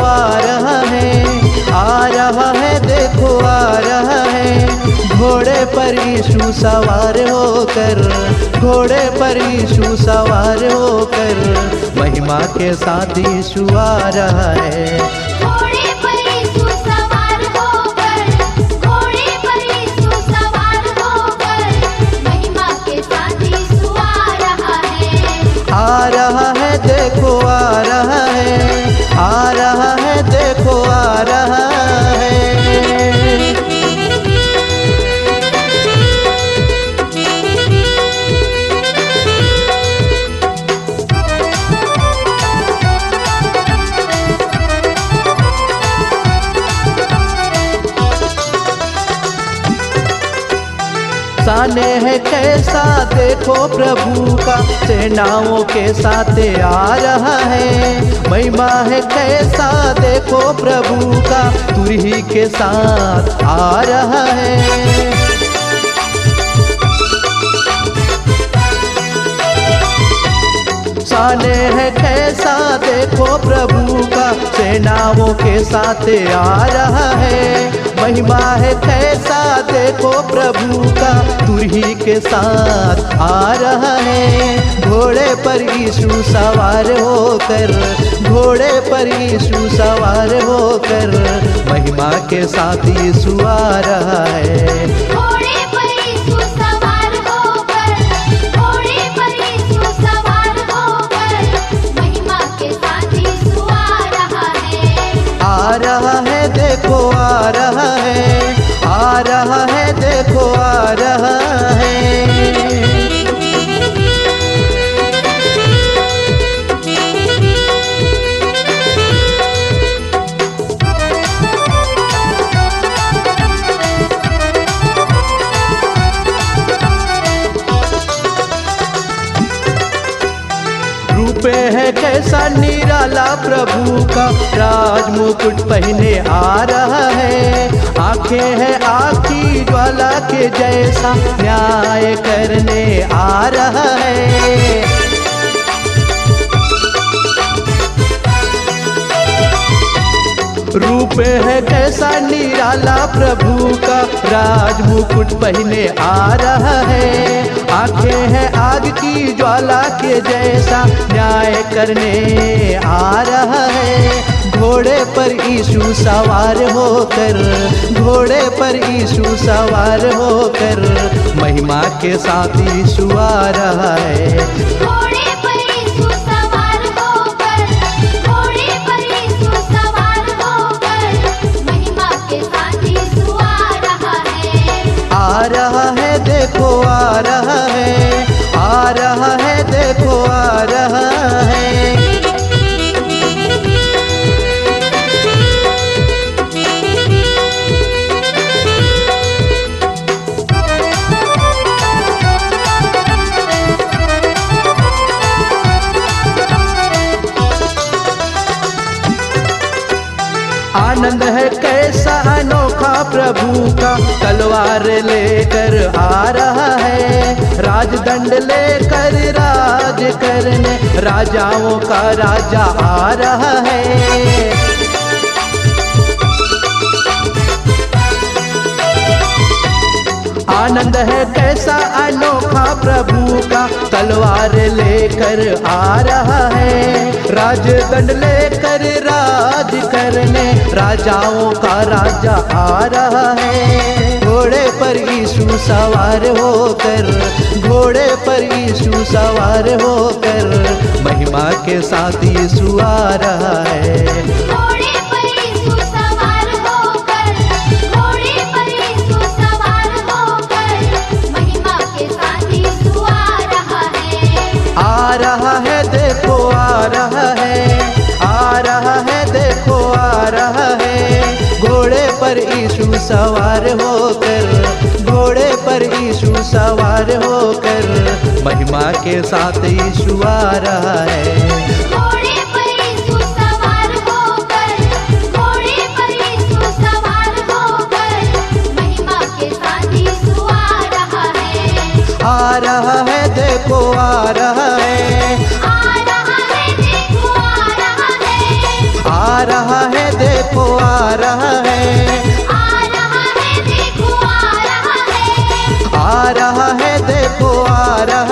आ रहा है देखो आ रहा है। घोड़े पर यीशु सवार होकर, घोड़े पर यीशु सवार होकर, महिमा के साथ यीशु आ रहा है। घोड़े पर यीशु सवार होकर, घोड़े पर यीशु सवार होकर, महिमा के साथ यीशु आ रहा है देखो आ रहा है, आ रहा है देखो आ रहा है। साने है कैसा देखो प्रभु का, सेनाओं के साथ आ रहा है। महिमा है कैसा देखो प्रभु का, तुरही के साथ आ रहा है। साने है कैसा देखो प्रभु का, सेनाओं के साथ आ रहा है। महिमा है कैसा देखो प्रभु का, तुरही के साथ आ रहा है। घोड़े पर यीशु सवार होकर, घोड़े पर यीशु सवार होकर, महिमा के साथ यीशु आ रहा है। घोड़े पर यीशु सवार होकर, घोड़े पर यीशु सवार होकर, महिमा के साथ यीशु आ रहा है देखो आ रहा है, आ रहा है देखो आ रहा है। रूप है कैसा निराला प्रभु का, राज मुकुट पहने आ रहा है। आंखें है आग की ज्वाला के जैसा, न्याय करने आ रहा है। रूप है कैसा निराला प्रभु का, राज मुकुट पहने आ रहा है। आंखें है आग की ज्वाला के जैसा, न्याय करने आ रहा है। घोड़े पर यीशु सवार होकर, घोड़े पर यीशु सवार होकर, महिमा के साथ यीशु आ रहा है। घोड़े पर यीशु सवार होकर, घोड़े पर यीशु सवार होकर, महिमा के साथ यीशु आ रहा है देखो आ रहा है, आ रहा है देखो आ रहा है। आनंद है कैसा अनोखा प्रभु का, तलवार लेकर आ रहा है। राजदंड लेकर राज करने, राजाओं का राजा आ रहा है। आनंद है कैसा अनोखा प्रभु का, तलवार लेकर आ रहा है। राजदंड लेकर राज करने, राजाओं का राजा आ रहा है। घोड़े पर यीशु सवार होकर, घोड़े पर यीशु सवार होकर, महिमा के साथ यीशु आ रहा है। घोड़े पर यीशु सवार होकर, घोड़े पर यीशु सवार होकर, महिमा के साथ यीशु आ रहा है देखो आ रहा है, आ रहा है देखो आ रहा है। घोड़े पर यीशु सवार होकर, घोड़े पर यीशु सवार होकर, महिमा के साथ यीशु आ रहा है। घोड़े पर यीशु सवार होकर, घोड़े पर यीशु सवार होकर, महिमा के साथ यीशु आ रहा है देखो आ रहा है, आ रहा है देखो आ रहा है, आ रहा है रहा है देखो आ रहा